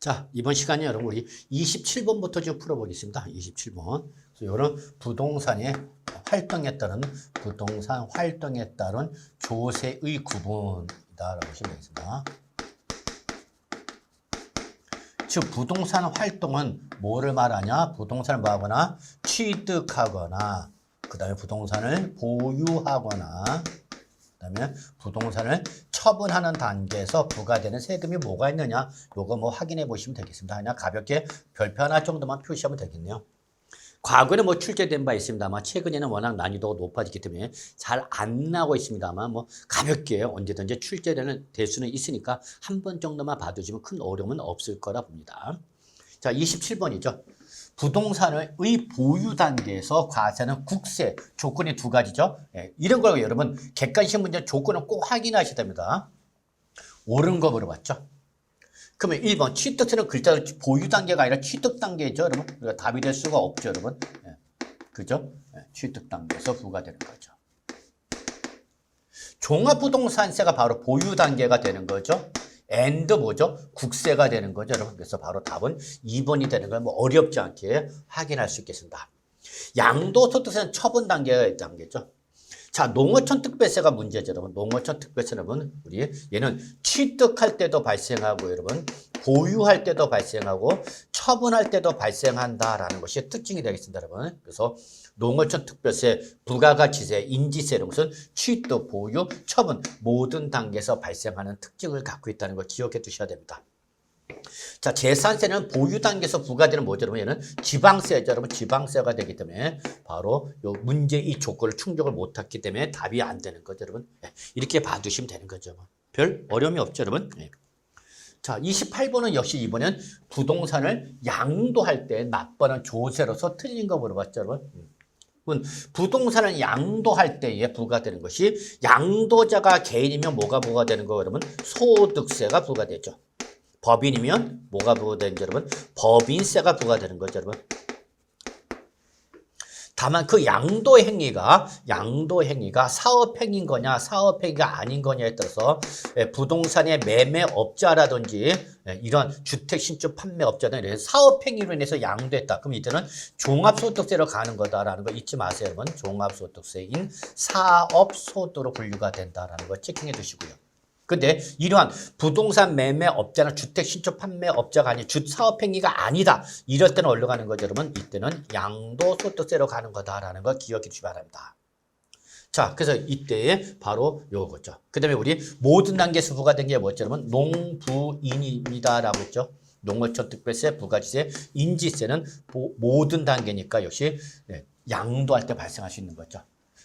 자, 이번 시간에 여러분 우리 27번부터 좀 풀어보겠습니다. 27번. 그래서 이런 부동산의 활동에 따른 부동산 활동에 따른 조세의 구분이다라고 보시면 되겠습니다. 즉 부동산 활동은 뭐를 말하냐? 부동산을 뭐하거나 취득하거나 그 다음에 부동산을 보유하거나 그 다음에 부동산을 처분하는 단계에서 부과되는 세금이 뭐가 있느냐? 요거 뭐 확인해 보시면 되겠습니다. 그냥 가볍게 별표 하나 정도만 표시하면 되겠네요. 과거에는 뭐 출제된 바 있습니다만 최근에는 워낙 난이도가 높아졌기 때문에 잘 안 나오고 있습니다만 뭐 가볍게 언제든지 출제되는 될 수는 있으니까 한 번 정도만 봐두시면 큰 어려움은 없을 거라 봅니다. 자, 27번이죠. 부동산의 보유 단계에서 과세는 국세, 조건이 두 가지죠. 이런 걸 여러분 객관식 문제 조건은 꼭 확인하셔야 됩니다. 옳은 거 물어봤죠. 그러면 1번 취득세는 글자로 보유 단계가 아니라 취득 단계죠, 여러분. 그러니까 답이 될 수가 없죠, 여러분. 그죠? 취득 단계에서 부과되는 거죠. 종합부동산세가 바로 보유 단계가 되는 거죠. and 뭐죠? 국세가 되는 거죠, 여러분. 그래서 바로 답은 2번이 되는 걸 뭐 어렵지 않게 확인할 수 있겠습니다. 양도소득세는 처분 단계죠. 자, 농어촌 특별세가 문제죠, 여러분. 농어촌 특별세는 우리 얘는 취득할 때도 발생하고, 여러분, 보유할 때도 발생하고, 처분할 때도 발생한다라는 것이 특징이 되겠습니다, 여러분. 그래서 농어촌 특별세, 부가가치세, 인지세 이런 것은 취득, 보유, 처분 모든 단계에서 발생하는 특징을 갖고 있다는 걸 기억해 두셔야 됩니다. 자, 재산세는 보유 단계에서 부과되는 뭐죠? 여러분, 얘는 지방세죠. 여러분, 지방세가 되기 때문에 바로 요 문제 이 조건을 충족을 못했기 때문에 답이 안 되는 거죠, 여러분. 이렇게 봐두시면 되는 거죠. 별 어려움이 없죠, 여러분. 자, 28번은 역시 이번엔 부동산을 양도할 때 납부하는 조세로서 틀린 거 물어봤죠, 여러분. 부동산을 양도할 때에 부과되는 것이 양도자가 개인이면 뭐가 부과되는 거예요, 여러분? 소득세가 부과되죠. 법인이면 뭐가 부과되는지 여러분? 법인세가 부과되는 거죠, 여러분. 다만 그 양도 행위가 사업행위인 거냐 사업행위가 아닌 거냐에 따라서 부동산의 매매업자라든지 이런 주택신축 판매업자들은 사업행위로 인해서 양도했다. 그럼 이때는 종합소득세로 가는 거다라는 거 잊지 마세요, 여러분. 종합소득세인 사업소득으로 분류가 된다라는 거 체킹해 두시고요. 근데 이러한 부동산 매매업자나 주택신축 판매업자가 아닌 사업행위가 아니다. 이럴 때는 어디로 가는 거죠, 여러분? 이때는 양도소득세로 가는 거다라는 거 기억해 주시기 바랍니다. 자, 그래서 이때에 바로 요거죠. 그 다음에 우리 모든 단계에서 부과된 게 뭐죠, 여러분? 농부인입니다라고 했죠. 농어촌 특별세, 부가지세, 인지세는 모든 단계니까 역시 양도할 때 발생할 수 있는 거죠.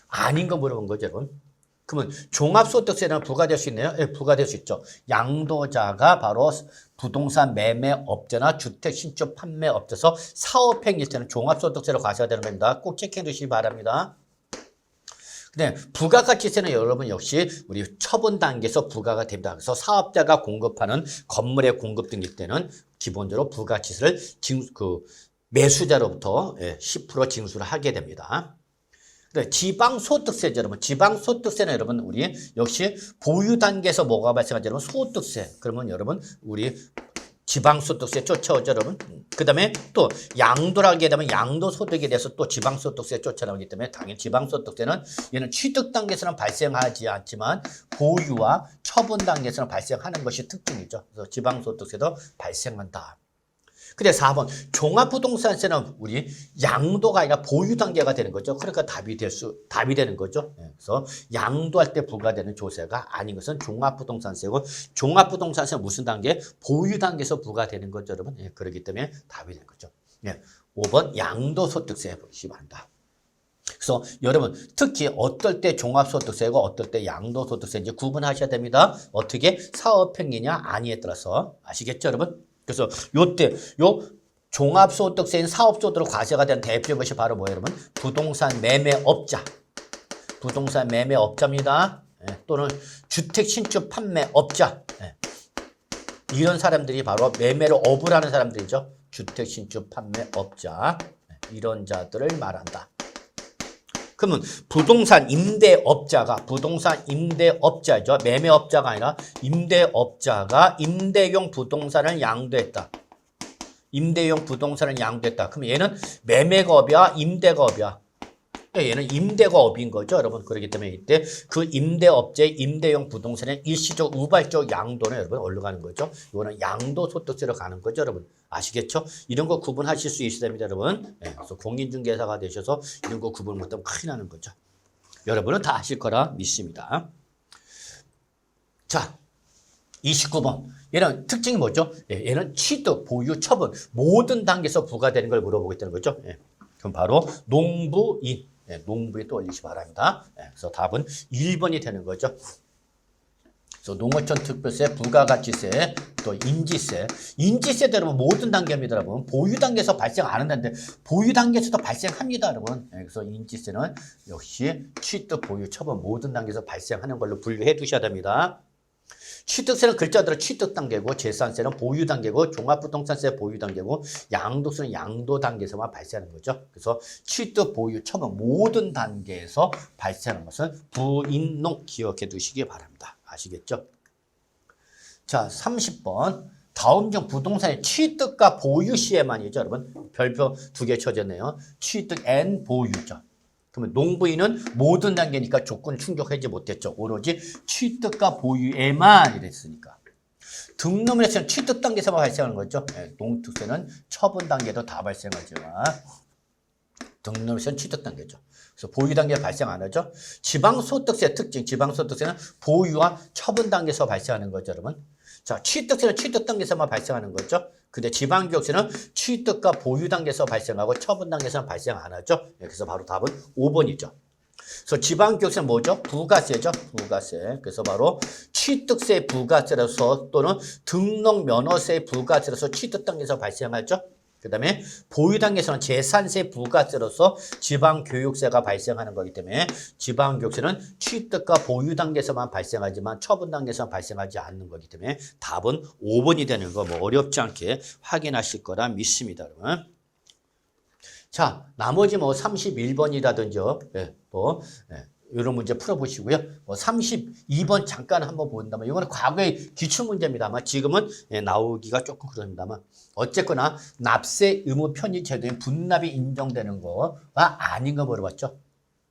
아닌 거 물어본 거죠, 여러분. 그러면 종합소득세는 부과될 수 있나요? 네, 부과될 수 있죠. 양도자가 바로 부동산 매매업자나 주택신축 판매업자에서 사업행위일 때는 종합소득세로 가셔야 되는 겁니다. 꼭 체크해 두시기 바랍니다. 네, 부가가치세는 여러분 역시 우리 처분 단계에서 부과가 됩니다. 그래서 사업자가 공급하는 건물의 공급 등일 때는 기본적으로 부가가치세를 매수자로부터 10% 징수를 하게 됩니다. 지방소득세죠, 여러분. 지방소득세는 여러분, 우리 역시 보유 단계에서 뭐가 발생하죠, 여러분? 소득세. 그러면 여러분, 우리 지방소득세 쫓아오죠, 여러분. 그 다음에 또 양도를 하게 되면 양도소득에 대해서 또 지방소득세 쫓아나오기 때문에 당연히 지방소득세는 얘는 취득 단계에서는 발생하지 않지만 보유와 처분 단계에서는 발생하는 것이 특징이죠. 그래서 지방소득세도 발생한다. 근데 4번 종합부동산세는 우리 양도가 아니라 보유 단계가 되는 거죠. 그러니까 답이 되는 거죠. 그래서 양도할 때 부과되는 조세가 아닌 것은 종합부동산세고, 종합부동산세는 무슨 단계? 보유 단계에서 부과되는 거죠, 여러분. 그렇기 때문에 답이 되는 거죠. 5번 양도소득세 보시기 바랍니다. 그래서 여러분 특히 어떨 때 종합소득세고 어떨 때 양도소득세인지 구분하셔야 됩니다. 어떻게? 사업행위냐 아니에 따라서 아시겠죠, 여러분? 그래서 요때 종합소득세인 사업소득으로 과세가 되는 대표적인 것이 바로 뭐예요, 여러분? 부동산 매매업자. 부동산 매매업자입니다. 또는 주택신축 판매업자. 이런 사람들이 바로 매매를 업을 하는 사람들이죠. 주택신축 판매업자. 이런 자들을 말한다. 그러면 부동산 임대업자죠. 매매업자가 아니라 임대업자가 임대용 부동산을 양도했다. 임대용 부동산을 양도했다. 그럼 얘는 매매가 업이야, 임대가 업이야. 얘는 임대가 업인 거죠, 여러분. 그렇기 때문에 이때 그 임대업체 임대용 부동산의 일시적 우발적 양도는 여러분 어디로 가는 거죠? 이거는 양도소득세로 가는 거죠, 여러분. 아시겠죠? 이런 거 구분하실 수 있어야 됩니다, 여러분. 네, 그래서 공인중개사가 되셔서 이런 거 구분 못하면 큰일 나는 거죠. 여러분은 다 아실 거라 믿습니다. 자, 29번. 얘는 특징이 뭐죠? 얘는 취득, 보유, 처분 모든 단계에서 부과되는 걸 물어보겠다는 거죠. 그럼 바로 농부인. 농부에 또 올리시 바랍니다. 그래서 답은 1번이 되는 거죠. 그래서 농어촌 특별세, 부가가치세, 또 인지세. 인지세도 여러분 모든 단계입니다, 여러분. 보유 단계에서 발생 안 한다는데 보유 단계에서도 발생합니다, 여러분. 그래서 인지세는 역시 취득, 보유, 처분 모든 단계에서 발생하는 걸로 분류해 두셔야 됩니다. 취득세는 글자대로 취득 단계고, 재산세는 보유 단계고, 종합부동산세 보유 단계고, 양도세는 양도 단계에서만 발생하는 거죠. 그래서 취득, 보유, 처분 모든 단계에서 발생하는 것은 부인농 기억해 두시기 바랍니다. 아시겠죠? 자, 30번. 다음 중 부동산의 취득과 보유 시에만이죠, 여러분. 별표 2개 쳐졌네요. 취득 and 보유죠. 그러면 농부인은 모든 단계니까 조건 충족하지 못했죠. 오로지 취득과 보유에만 이랬으니까. 등록물에서는 취득 단계에서만 발생하는 거죠. 농특세는 처분 단계도 다 발생하지만 등록물에서는 취득 단계죠. 그래서 보유 단계에 발생 안 하죠. 지방소득세 특징, 지방소득세는 보유와 처분 단계에서 발생하는 거죠, 여러분. 자, 취득세는 취득 단계에서만 발생하는 거죠. 근데 지방교육세는 취득과 보유 단계에서 발생하고 처분 단계에서는 발생 안 하죠. 그래서 바로 답은 5번이죠. 그래서 지방교육세는 뭐죠? 부가세죠. 부가세. 그래서 바로 취득세 부가세로서 또는 등록면허세 부가세로서 취득 단계에서 발생하죠. 그 다음에 보유 단계에서는 재산세 부가세로서 지방교육세가 발생하는 거기 때문에 지방교육세는 취득과 보유 단계에서만 발생하지만 처분 단계에서는 발생하지 않는 거기 때문에 답은 5번이 되는 거 뭐 어렵지 않게 확인하실 거라 믿습니다, 여러분. 자, 나머지 뭐 31번이라든지 이런 문제 풀어보시고요. 32번 잠깐 한번 본다면 이거는 과거의 기출문제입니다. 아마 지금은 나오기가 조금 그럽니다만 어쨌거나 납세 의무 편의 제도인 분납이 인정되는 거가 아닌 거 물어봤죠.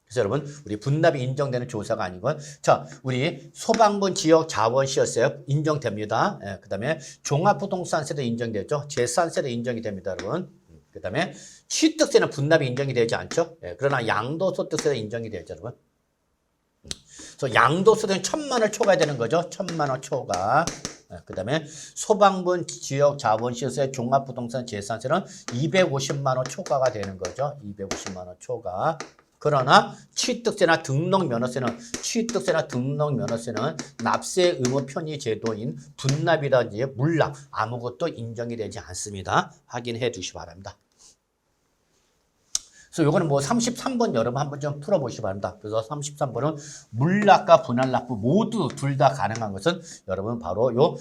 그래서 여러분 우리 분납이 인정되는 조사가 아닌 건 자, 우리 소방분 지역 자원시설세 인정됩니다. 그 다음에 종합부동산세도 인정되죠. 재산세도 인정이 됩니다, 여러분. 그 다음에 취득세는 분납이 인정이 되지 않죠. 그러나 양도소득세도 인정이 되죠, 여러분. 그래서 양도소득은 1,000만 원 초과해야 되는 거죠. 1,000만 원 초과. 그 다음에 소방분 지역 자원시설세 종합부동산 재산세는 250만 원 초과가 되는 거죠. 250만 원 초과. 그러나 취득세나 등록면허세는 납세 의무 편의 제도인 분납이라든지 물납 아무것도 인정이 되지 않습니다. 확인해 두시기 바랍니다. 그래서 요거는 뭐 33번 여러분 한번 좀 풀어보시기 바랍니다. 그래서 33번은 물납과 분할납부 모두 둘 다 가능한 것은 여러분 바로 요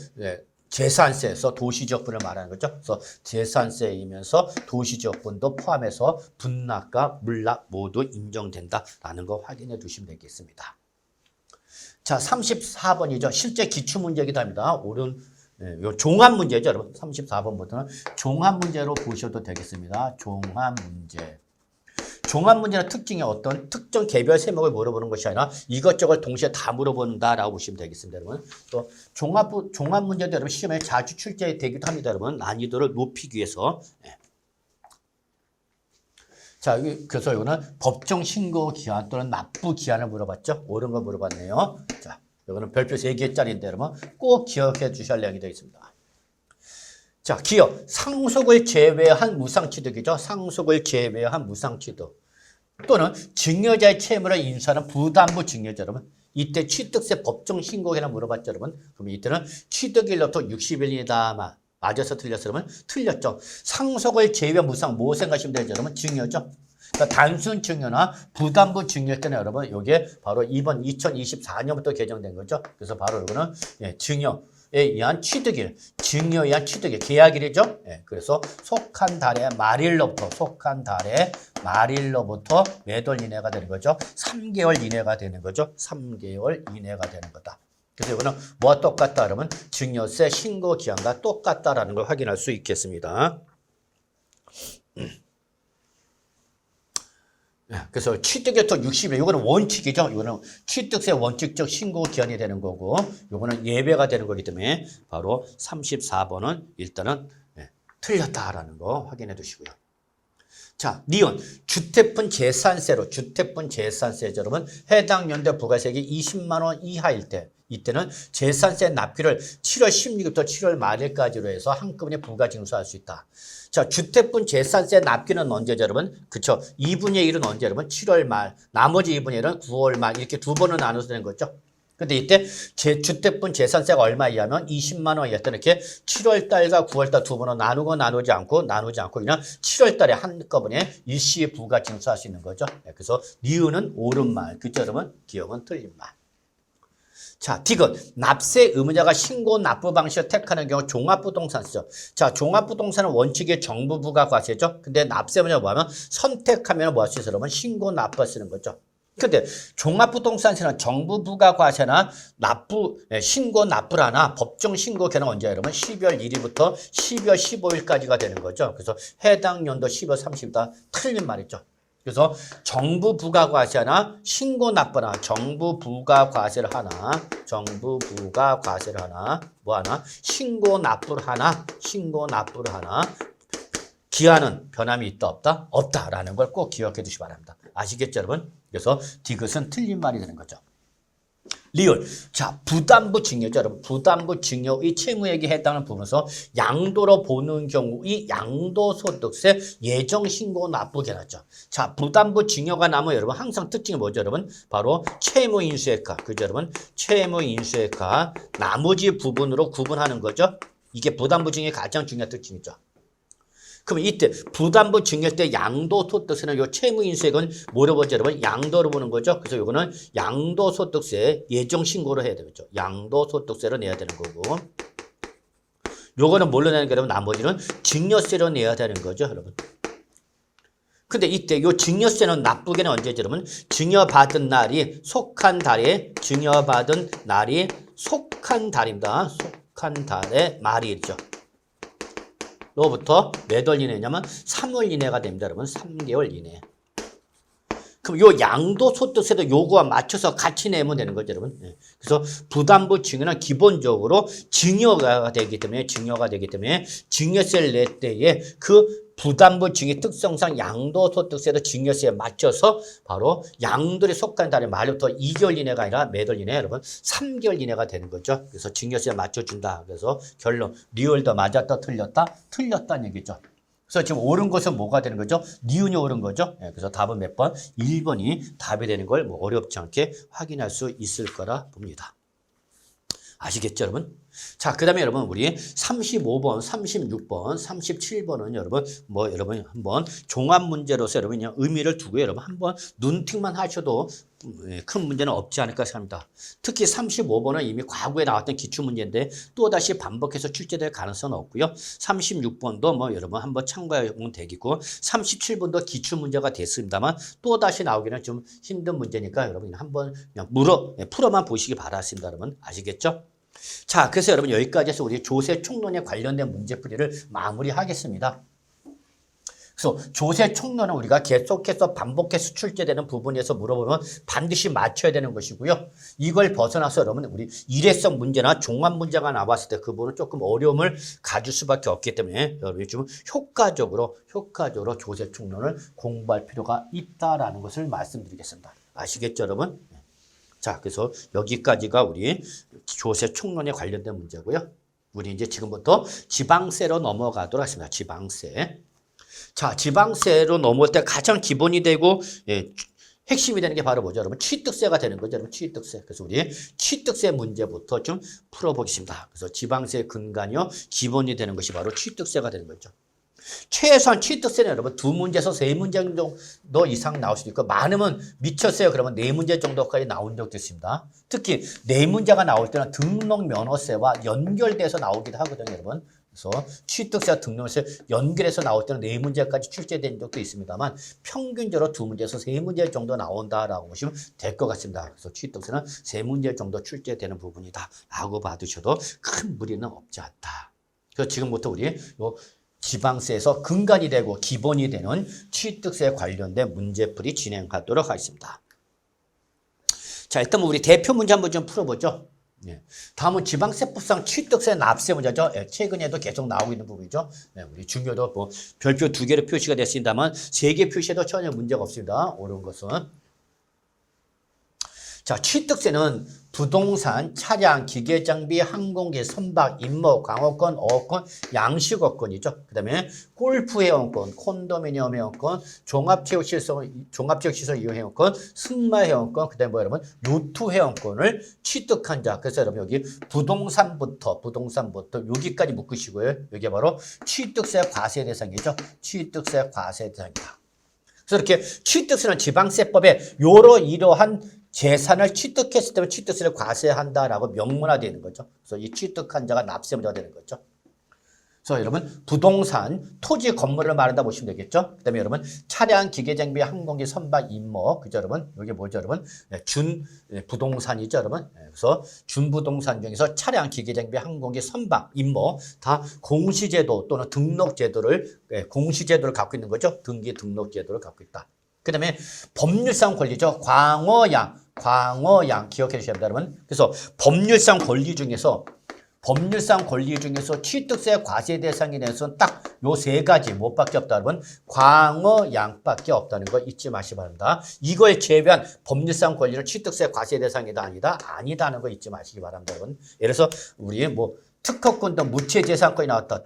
재산세에서 도시지역분을 말하는 거죠. 그래서 재산세이면서 도시지역분도 포함해서 분납과 물납 모두 인정된다라는 거 확인해 두시면 되겠습니다. 자, 34번이죠. 실제 기출문제이기도 합니다. 요 종합문제죠, 여러분. 34번부터는 종합문제로 보셔도 되겠습니다. 종합문제. 종합문제는 특징이 어떤 특정 개별 세목을 물어보는 것이 아니라 이것저것 동시에 다 물어본다라고 보시면 되겠습니다, 여러분. 또 종합문제도 여러분 시험에 자주 출제되기도 합니다, 여러분. 난이도를 높이기 위해서. 자, 그래서 이거는 법정 신고 기한 또는 납부 기한을 물어봤죠. 옳은 거 물어봤네요. 자, 이거는 별표 3개짜리인데 여러분 꼭 기억해 주셔야 할 내용이 되겠습니다. 자, 기업 상속을 제외한 무상취득이죠. 상속을 제외한 무상취득 또는 증여자의 채무를 인수하는 부담부 증여자 여러분. 이때 취득세 법정 신고기나 물어봤죠, 여러분. 그럼 이때는 취득일로부터 60일이다. 맞아서 틀렸어, 여러분. 틀렸죠. 상속을 제외한 무상 뭐 생각하시면 되죠, 여러분? 증여죠. 그러니까 단순 증여나 부담부 증여일 때는 여러분 이게 바로 이번 2024년부터 개정된 거죠. 그래서 바로 이거는 증여에 의한 취득일, 증여에 의한 취득일, 계약일이죠. 그래서 속한 달의 말일로부터 몇 월 이내가 되는 거죠? 3개월 이내가 되는 거죠. 3개월 이내가 되는 거다. 그래서 이거는 뭐와 똑같다 그러면 증여세 신고 기한과 똑같다라는 걸 확인할 수 있겠습니다. 그래서 취득요토 60일, 이거는 원칙이죠. 이거는 취득세 원칙적 신고 기한이 되는 거고, 이거는 예외가 되는 거기 때문에 바로 34번은 일단은 틀렸다라는 거 확인해 두시고요. 자, 니은 주택분 재산세로 주택분 재산세 여러분 해당 연도 부가세액이 20만 원 이하일 때 이때는 재산세 납기를 7월 16일부터 7월 말일까지로 해서 한꺼번에 부가징수할 수 있다. 자, 주택분 재산세 납기는 언제죠, 여러분? 그쵸? 2분의 1은 언제, 여러분? 7월 말. 나머지 2분의 1은 9월 말. 이렇게 두 번은 나눠서 되는 거죠. 근데 이때 주택분 재산세가 얼마 이하면 20만 원 이하였던 이렇게 7월 달과 9월 달 두 번은 나누지 않고 그냥 7월 달에 한꺼번에 일시에 부가 징수할 수 있는 거죠. 그래서 니은은 옳은 말. 그죠, 여러분? 기억은 틀린 말. 자, 디귿. 납세 의무자가 신고 납부 방식을 택하는 경우 종합부동산세죠. 자, 종합부동산은 원칙의 정부 부가 과세죠. 근데 납세 의무자가 뭐하면 선택하면 뭐 할 수 있어요? 여러분 신고 납부 쓰는 거죠. 근데 종합부동산세는 정부 부가 과세나 신고 납부를 하나 법정 신고 기한은 언제예요, 여러분? 12월 1일부터 12월 15일까지가 되는 거죠. 그래서 해당 연도 12월 30일다 틀린 말이죠. 그래서 정부 부가 과세나 신고 납부나 정부 부가 과세를 하나 뭐 하나 신고 납부를 하나 기한은 변함이 있다 없다? 없다라는 걸 꼭 기억해 두시기 바랍니다. 아시겠죠, 여러분? 그래서 디귿은 틀린 말이 되는 거죠. 리을. 자, 부담부 증여죠, 여러분. 부담부 증여의 채무액에 해당하는 부분에서 양도로 보는 경우의 양도소득세 예정신고 납부게 나죠. 자, 부담부 증여가 나면 여러분 항상 특징이 뭐죠, 여러분? 바로 채무인수액과, 그죠, 여러분? 채무인수액과 나머지 부분으로 구분하는 거죠. 이게 부담부 증여의 가장 중요한 특징이죠. 그럼 이때 부담부 증여할 때 양도소득세는 요 채무인수액은 뭐로 보죠, 여러분? 양도로 보는 거죠. 그래서 요거는 양도소득세 예정신고를 해야 되겠죠. 양도소득세로 내야 되는 거고. 요거는 뭘로 내는 거냐면 나머지는 증여세로 내야 되는 거죠, 여러분. 근데 이때 요 증여세는 납부기는 언제죠, 여러분? 증여받은 날이 속한 달에 속한 달입니다. 속한 달의 말이죠. 로부터 몇 월 이내냐면 3월 이내가 됩니다, 여러분. 3개월 이내. 그럼 요 양도소득세도 요거와 맞춰서 같이 내면 되는 거죠, 여러분. 그래서 부담부 증여는 기본적으로 증여가 되기 때문에 증여세를 낼 때에 그 부담부 증여 특성상 양도소득세도 증여세에 맞춰서 바로 양도에 속한 달의 말부터 2개월 이내가 아니라 몇 월 이내, 여러분? 3개월 이내가 되는 거죠. 그래서 증여세에 맞춰준다. 그래서 결론, 리얼도 맞았다, 틀렸다? 틀렸다는 얘기죠. 그래서 지금 옳은 것은 뭐가 되는 거죠? 니은이 옳은 거죠. 그래서 답은 몇 번? 1번이 답이 되는 걸 뭐 어렵지 않게 확인할 수 있을 거라 봅니다. 아시겠죠, 여러분? 자, 그 다음에 여러분, 우리 35번, 36번, 37번은 여러분, 여러분 한번 종합문제로서 여러분 그냥 의미를 두고 여러분 한번 눈팅만 하셔도 큰 문제는 없지 않을까 생각합니다. 특히 35번은 이미 과거에 나왔던 기출문제인데 또다시 반복해서 출제될 가능성은 없고요. 36번도 여러분 한번 참고해보면 되겠고 37번도 기출문제가 됐습니다만 또다시 나오기는 좀 힘든 문제니까 여러분 한번 그냥 풀어만 보시기 바랐습니다. 여러분 아시겠죠? 자, 그래서 여러분 여기까지 해서 우리 조세 총론에 관련된 문제풀이를 마무리하겠습니다. 그래서 조세 총론은 우리가 계속해서 반복해서 출제되는 부분에서 물어보면 반드시 맞춰야 되는 것이고요. 이걸 벗어나서 여러분 우리 일회성 문제나 종합 문제가 나왔을 때 그 부분은 조금 어려움을 가질 수밖에 없기 때문에 여러분이 좀 효과적으로 조세 총론을 공부할 필요가 있다라는 것을 말씀드리겠습니다. 아시겠죠, 여러분? 자, 그래서 여기까지가 우리 조세 총론에 관련된 문제고요. 우리 이제 지금부터 지방세로 넘어가도록 하겠습니다. 지방세. 자, 지방세로 넘어올 때 가장 기본이 되고 핵심이 되는 게 바로 뭐죠, 여러분? 취득세가 되는 거죠, 여러분. 취득세. 그래서 우리 취득세 문제부터 좀 풀어보겠습니다. 그래서 지방세 근간이요, 기본이 되는 것이 바로 취득세가 되는 거죠. 최소한 취득세는 여러분 2문제에서 3문제 정도 이상 나올 수도 있고 많으면 미쳤어요. 그러면 4문제 정도까지 나온 적도 있습니다. 특히 4문제가 나올 때는 등록 면허세와 연결돼서 나오기도 하거든요, 여러분. 그래서 취득세와 등록세 연결해서 나올 때는 4문제까지 출제된 적도 있습니다만 평균적으로 2문제에서 3문제 정도 나온다라고 보시면 될 것 같습니다. 그래서 취득세는 3문제 정도 출제되는 부분이다 라고 봐두셔도 큰 무리는 없지 않다. 그래서 지금부터 우리 지방세에서 근간이 되고 기본이 되는 취득세 관련된 문제풀이 진행하도록 하겠습니다. 자, 일단 우리 대표 문제 한번 좀 풀어보죠. 네. 다음은 지방세법상 취득세 납세 문제죠. 네, 최근에도 계속 나오고 있는 부분이죠. 네, 우리 중요도 뭐 별표 2개로 표시가 됐습니다만 3개 표시해도 전혀 문제가 없습니다. 옳은 것은. 자, 취득세는 부동산, 차량, 기계장비, 항공기, 선박, 임목, 광업권, 어업권, 양식업권이죠. 그 다음에 골프회원권, 콘도미니엄 회원권, 종합체육시설 이용회원권, 승마회원권, 그 다음에 뭐 여러분 요트회원권을 취득한 자. 그래서 여러분 여기 부동산부터 여기까지 묶으시고요. 여기 바로 취득세 과세 대상이죠. 취득세 과세 대상이다. 그래서 이렇게 취득세는 지방세법에 이러한 재산을 취득했을 때는 취득세를 과세한다라고 명문화되는 거죠. 그래서 이 취득한 자가 납세 문제가 되는 거죠. 그래서 여러분 부동산, 토지, 건물을 말한다 보시면 되겠죠. 그 다음에 여러분 차량, 기계장비, 항공기, 선박, 임목. 그죠 여러분? 이게 뭐죠 여러분? 부동산이죠 여러분. 그래서 준부동산 중에서 차량, 기계장비, 항공기, 선박, 임목 다 공시제도 또는 등록제도를 공시제도를 갖고 있는 거죠. 등기 등록제도를 갖고 있다. 그 다음에 법률상 권리죠. 광어양 기억해 주셔야 됩니다, 여러분. 그래서 법률상 권리 중에서 취득세 과세 대상에 대해서는 딱 요 3가지 뭐밖에 없다, 여러분. 광어양밖에 없다는 거 잊지 마시기 바랍니다. 이거에 제외한 법률상 권리는 취득세 과세 대상이다, 아니다는 거 잊지 마시기 바랍니다, 여러분. 예를 들어서 우리 특허권도 무체재산권이 나왔다.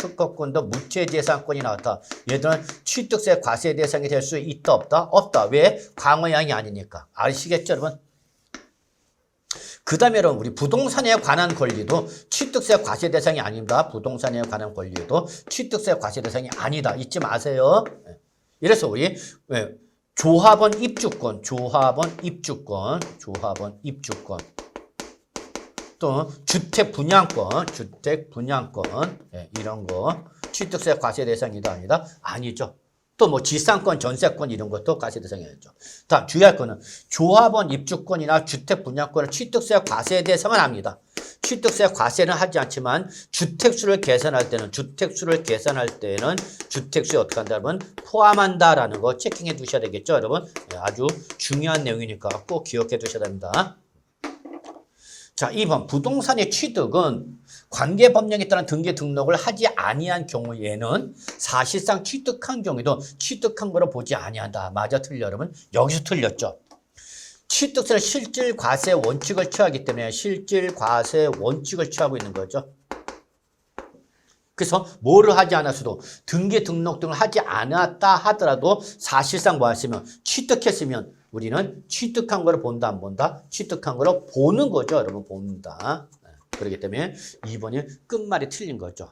얘들은 취득세 과세 대상이 될 수 있다, 없다? 없다. 왜? 광어양이 아니니까. 아시겠죠, 여러분? 그 다음에 여러분 우리 부동산에 관한 권리도 취득세 과세 대상이 아닙니다. 부동산에 관한 권리도 취득세 과세 대상이 아니다. 잊지 마세요. 이래서 우리 조합원 입주권 또 주택 분양권 이런 거 취득세 과세 대상이다, 아니다? 아니죠. 또 지상권, 전세권 이런 것도 과세 대상이 아니죠. 다음 주의할 거는 조합원 입주권이나 주택 분양권을 취득세 과세 대상은 합니다. 취득세 과세는 하지 않지만 주택수를 계산할 때는 주택수에 어떻게 한다, 여러분? 포함한다라는 거 체킹해 두셔야 되겠죠, 여러분? 아주 중요한 내용이니까 꼭 기억해 두셔야 됩니다. 자, 2번 부동산의 취득은 관계법령에 따른 등기 등록을 하지 아니한 경우에는 사실상 취득한 경우에도 취득한 거로 보지 아니한다. 맞아, 틀려, 여러분? 여기서 틀렸죠. 취득세는 실질과세 원칙을 취하기 때문에 실질과세 원칙을 취하고 있는 거죠. 그래서 뭐를 하지 않았어도 등기 등록 등을 하지 않았다 하더라도 사실상 뭐 했으면 취득했으면 우리는 취득한 거를 본다, 안 본다? 취득한 거를 보는 거죠, 여러분. 본다. 그렇기 때문에 2번이 끝말이 틀린 거죠.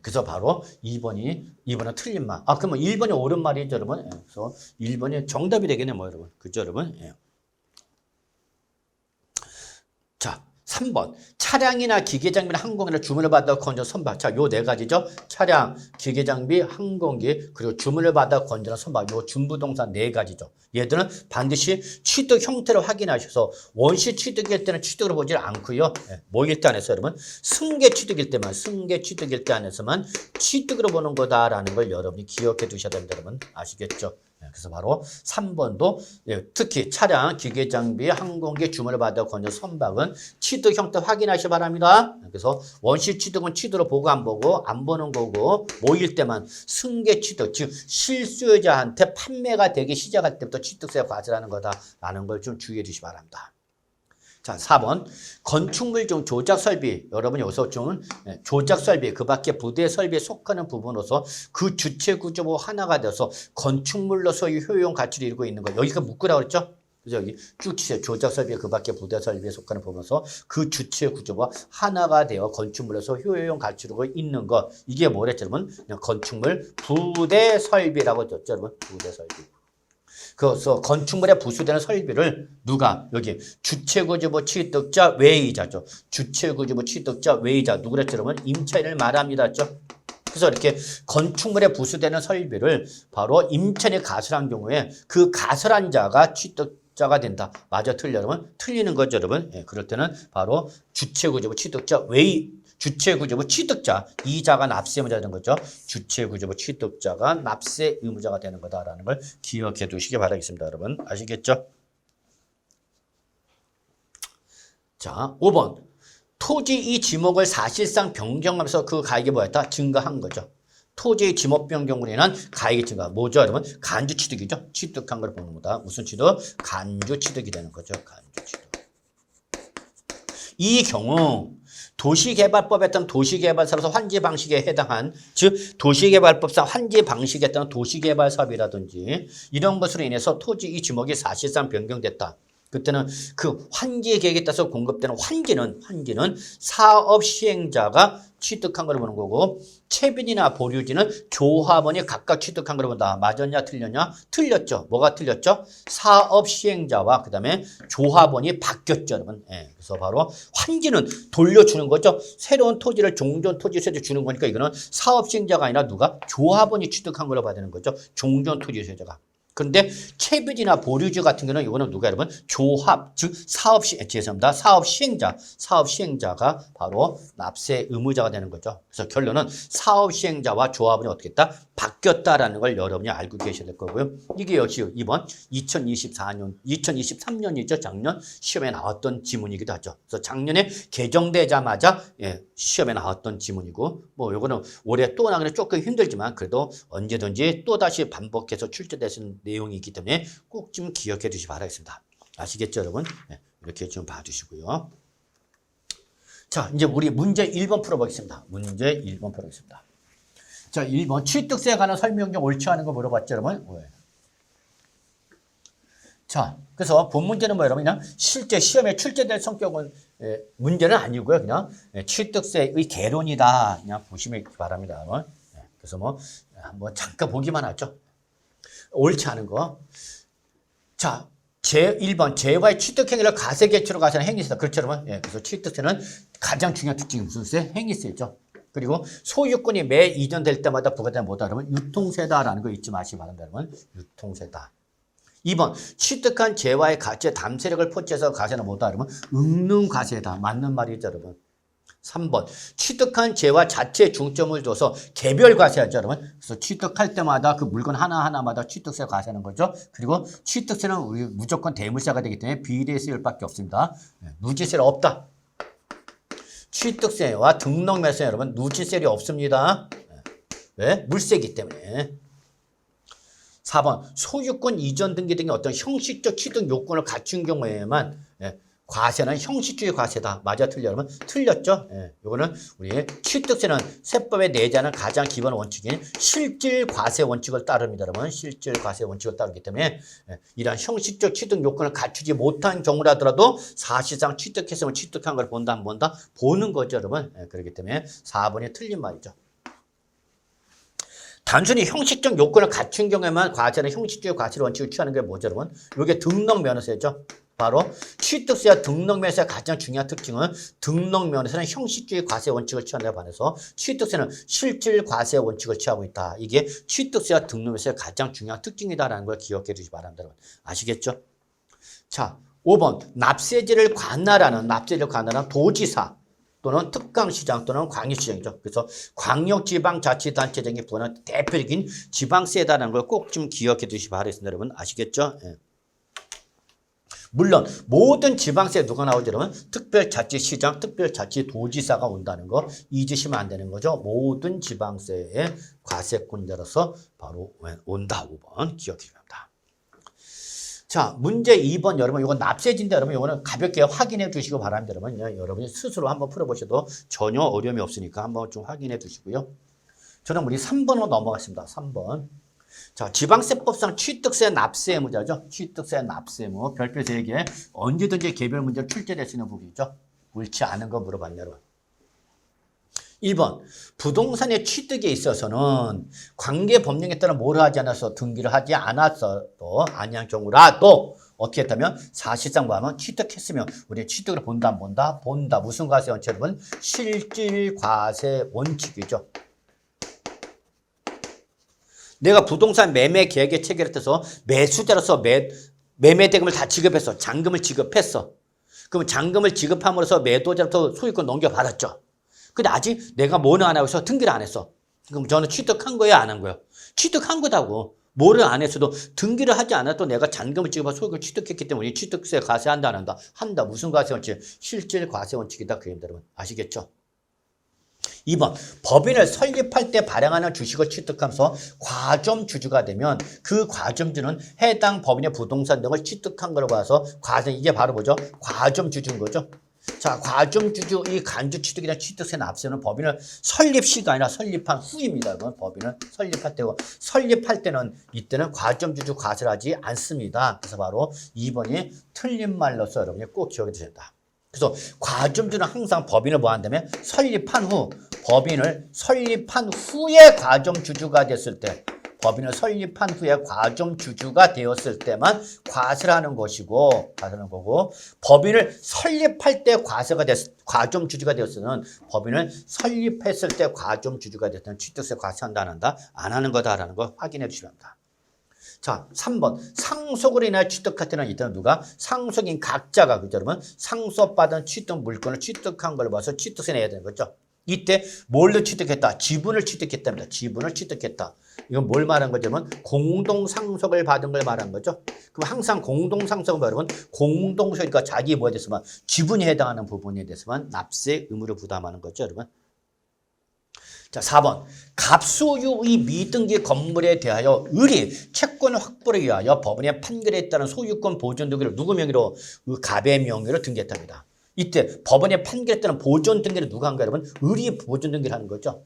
그래서 바로 2번은 틀린 말. 그러면 1번이 옳은 말이죠, 여러분. 그래서 1번이 정답이 되겠네, 여러분. 그죠, 여러분? 자, 3번. 차량이나 기계장비나 항공기를 주문을 받아 건져 선박. 자, 요 4가지죠. 차량, 기계장비, 항공기, 그리고 주문을 받아 건져는 선박. 요 준부동산 4가지죠. 얘들은 반드시 취득 형태를 확인하셔서 원시 취득일 때는 취득으로 보지 않고요. 뭐일 때 안에서 여러분? 승계 취득일 때 안에서만 취득으로 보는 거다라는 걸 여러분이 기억해 두셔야 됩니다, 여러분. 아시겠죠? 그래서 바로 3번도 특히 차량, 기계장비, 항공기 주문을 받아 건져 선박은 취득 형태 확인하시기 바랍니다. 그래서 원시 취득은 취득으로 보고 안 보는 거고 모일 때만 승계 취득, 즉 실수요자한테 판매가 되기 시작할 때부터 취득세 과세라는 거다라는 걸 좀 주의해 주시기 바랍니다. 자, 4번. 건축물 중 조작 설비. 여러분 여기서 좀 조작 설비, 그 밖에 부대 설비에 속하는 부분으로서 그 주체 구조보 하나가 되어서 건축물로서의 효용 가치를 이루고 있는 거. 여기가 묶으라고 그랬죠? 그래서 여기 쭉 치세요. 조작 설비, 그 밖에 부대 설비에 속하는 부분으로서 그 주체 구조보와 하나가 되어 건축물로서 효용 가치를 이루고 있는 것. 이게 뭐랬죠, 여러분? 건축물 부대 설비라고 했죠, 여러분? 부대 설비. 그래서 건축물에 부수되는 설비를 누가 여기 주체구조부 취득자 외의자죠. 주체구조부 취득자 외의자 누구랬죠, 여러분? 임차인을 말합니다. 그래서 이렇게 건축물에 부수되는 설비를 바로 임차인이 가설한 경우에 그 가설한 자가 취득자가 된다. 맞아, 틀려, 여러분? 틀리는 거죠, 여러분. 그럴 때는 바로 주체구조부 취득자 외의 주체구조부 취득자, 이자가 납세 의무자가 되는 거죠. 주체구조부 취득자가 납세 의무자가 되는 거다라는 걸 기억해 두시기 바라겠습니다. 여러분 아시겠죠? 자, 5번. 토지 이 지목을 사실상 변경하면서 그 가액이 뭐였다? 증가한 거죠. 토지의 지목 변경으로 인한 가액이 증가. 뭐죠, 여러분? 간주 취득이죠. 취득한 걸 보는 거다. 무슨 취득? 간주 취득이 되는 거죠. 간주 취득. 이 경우 도시개발법에 따른 도시개발사로서 환지 방식에 해당한, 즉 도시개발법상 환지 방식에 따른 도시개발 사업이라든지 이런 것으로 인해서 토지 이 지목이 사실상 변경됐다. 그때는 그 환지 계획에 따라서 공급되는 환지는 사업 시행자가 취득한 걸 보는 거고, 채빈이나 보류지는 조합원이 각각 취득한 걸 본다. 맞았냐 틀렸냐? 틀렸죠. 뭐가 틀렸죠? 사업 시행자와 그다음에 조합원이 바뀌었죠, 여러분. 예, 그래서 바로 환지는 돌려주는 거죠. 새로운 토지를 종전 토지세제 주는 거니까 이거는 사업 시행자가 아니라 누가? 조합원이 취득한 걸로 봐야 되는 거죠. 종전 토지세제가. 그런데 채비지나 보류주 같은 경우는 이거는 누가 여러분? 조합, 즉 사업 시행자가 바로 납세 의무자가 되는 거죠. 그래서 결론은 사업 시행자와 조합원이 어떻게 했다? 바뀌었다라는 걸 여러분이 알고 계셔야 될 거고요. 이게 역시 이번 2023년이죠. 작년 시험에 나왔던 지문이기도 하죠. 그래서 작년에 개정되자마자 시험에 나왔던 지문이고, 뭐 요거는 올해 또 나가는 조금 힘들지만 그래도 언제든지 또 다시 반복해서 출제될 수 있는 내용이 있기 때문에 꼭 좀 기억해 두시기 바라겠습니다. 아시겠죠, 여러분? 이렇게 좀 봐주시고요. 자, 이제 우리 문제 1번 풀어보겠습니다. 문제 1번 풀어보겠습니다. 자, 1번 취득세에 관한 설명 중 옳지 않은 거 물어봤죠, 여러분? 왜? 자, 그래서 본 문제는 뭐 여러분 그냥 실제 시험에 출제될 성격은 문제는 아니고요. 그냥 취득세의 개론이다. 그냥 보시면 바랍니다, 여러분. 그래서 뭐 잠깐 보기만 하죠. 옳지 않은 거. 자, 제1번 재화의 취득행위를 가세개체로 가세는 행위세다. 그렇죠, 여러분? 그래서 취득세는 가장 중요한 특징이 무슨 세? 행위세죠. 그리고 소유권이 매 이전될 때마다 부과되는 뭐다, 여러분? 유통세다라는 거 잊지 마시기 바랍니다, 여러분. 유통세다. 2번 취득한 재화의 가치에 담세력을 포착해서 가세는 뭐다, 여러분? 응능과세다. 맞는 말이죠, 여러분. 3번 취득한 재화 자체에 중점을 둬서 개별 과세하죠, 여러분. 그래서 취득할 때마다 그 물건 하나하나마다 취득세 과세하는 거죠. 그리고 취득세는 우리 무조건 대물세가 되기 때문에 비례세율밖에 없습니다. 누지세는 없다. 취득세와 등록매세 여러분 누지세율이 없습니다. 왜? 물세이기 때문에. 4번 소유권 이전 등기 등의 어떤 형식적 취득 요건을 갖춘 경우에만 과세는 형식주의 과세다. 맞아 틀려 여러분? 틀렸죠? 이거는 우리 취득세는 세법에 내재하는 가장 기본 원칙인 실질 과세 원칙을 따릅니다. 여러분 실질 과세 원칙을 따르기 때문에 이러한 형식적 취득 요건을 갖추지 못한 경우라더라도 사실상 취득했으면 취득한 걸 본다 안 본다? 보는 거죠, 여러분. 그렇기 때문에 4번이 틀린 말이죠. 단순히 형식적 요건을 갖춘 경우에만 과세는 형식주의 과세 원칙을 취하는 게 뭐죠, 여러분? 이게 등록면허세죠. 바로 취득세와 등록면허세의 가장 중요한 특징은 등록면허세는 형식주의 과세 원칙을 취하는 데 반해서 취득세는 실질 과세 원칙을 취하고 있다. 이게 취득세와 등록면허세의 가장 중요한 특징이다라는 걸 기억해 주시기 바랍니다. 아시겠죠? 자, 5번 납세제를 관할하는 도지사 또는 특강시장 또는 광역시장이죠. 그래서 광역지방자치단체장이 부과하는 대표적인 지방세다라는 걸 꼭 좀 기억해 두시기 바라겠습니다. 여러분 아시겠죠? 물론 모든 지방세 누가 나오죠, 여러분? 특별자치시장, 특별자치도지사가 온다는 거 잊으시면 안 되는 거죠. 모든 지방세의 과세권자로서 바로 온다. 5번 기억해 주셔야 합니다. 자, 문제 2번 여러분 이건 납세지인데 여러분 이거는 가볍게 확인해 주시기 바랍니다. 여러분 여러분이 스스로 한번 풀어보셔도 전혀 어려움이 없으니까 한번 좀 확인해 주시고요. 저는 우리 3번으로 넘어갔습니다. 3번. 자, 지방세법상 취득세 납세 의무자죠. 취득세 납세 의무 별표 3개 언제든지 개별 문제로 출제될 수 있는 부분이죠. 옳지 않은 거 물어봤네요, 여러분. 1번 부동산의 취득에 있어서는 관계 법령에 따라 뭘 하지 않아서 등기를 하지 않았어도 아니한 경우라도 어떻게 했다면 사실상 뭐하면 취득했으면 우리 취득을 본다 안 본다? 본다. 무슨 과세 원칙 여러분? 실질 과세 원칙이죠. 내가 부동산 매매 계약에 체결해서 매수자로서 매매 대금을 다 지급했어. 잔금을 지급했어. 그럼 잔금을 지급함으로써 매도자로부터 소유권 넘겨받았죠. 근데 아직 내가 뭐는 안 하고 있어? 등기를 안 했어. 그럼 저는 취득한 거예요? 안 한 거예요? 취득한 거다고. 뭐를 안 했어도 등기를 하지 않아도 내가 잔금을 찍어서 소유를 취득했기 때문에 취득세 과세한다 안 한다? 한다. 무슨 과세 원칙? 실질 과세 원칙이다. 그 얘기입니다. 여러분. 아시겠죠? 2번 법인을 설립할 때 발행하는 주식을 취득하면서 과점주주가 되면 그 과점주는 해당 법인의 부동산 등을 취득한 걸로 봐서 과세 이게 바로 뭐죠? 과점주주인 거죠. 자, 과점주주 이 간주 취득이나 취득세 납세는 법인을 설립 시가 아니라 설립한 후입니다. 그건 법인을 설립할 때고 설립할 때는 이때는 과점주주 과세를 하지 않습니다. 그래서 바로 2번이 틀린 말로서 여러분이 꼭 기억해 두셔야 된다. 그래서 과점주는 항상 법인을 뭐 한다면 설립한 후 법인을 설립한 후에 과점주주가 됐을 때 법인을 설립한 후에 과점주주가 되었을 때만 과세를 하는 것이고 과세하는 거고 법인을 설립할 때 과점주주가 되었을 때는 법인을 설립했을 때 과점주주가 됐을 때는 취득세 과세한다 안 한다? 안 하는 거다라는 거 확인해 주시면 합니다. 자, 3번. 상속으로 인하여 취득할 때는 이때는 누가? 상속인 각자가, 그죠, 여러분? 상속받은 취득 물건을 취득한 걸 봐서 취득세 내야 되는 거죠. 이때 뭘로 취득했다? 지분을 취득했답니다. 지분을 취득했다. 이건 뭘 말하는 거죠? 여러분? 공동상속을 받은 걸 말하는 거죠. 그럼 항상 공동상속은 여러분, 공동소유가 자기 뭐에 대해서만 지분이 해당하는 부분에 대해서만 납세 의무를 부담하는 거죠, 여러분. 자, 4번. 갑소유의 미등기 건물에 대하여 을이 채권 확보를 위하여 법원의 판결에 따른 소유권 보존 등기를 누구 명의로? 갑의 명의로 등기했답니다. 이때 법원의 판결에 따른 보존 등기를 누가 한 거예요, 여러분? 을이 보존 등기를 하는 거죠.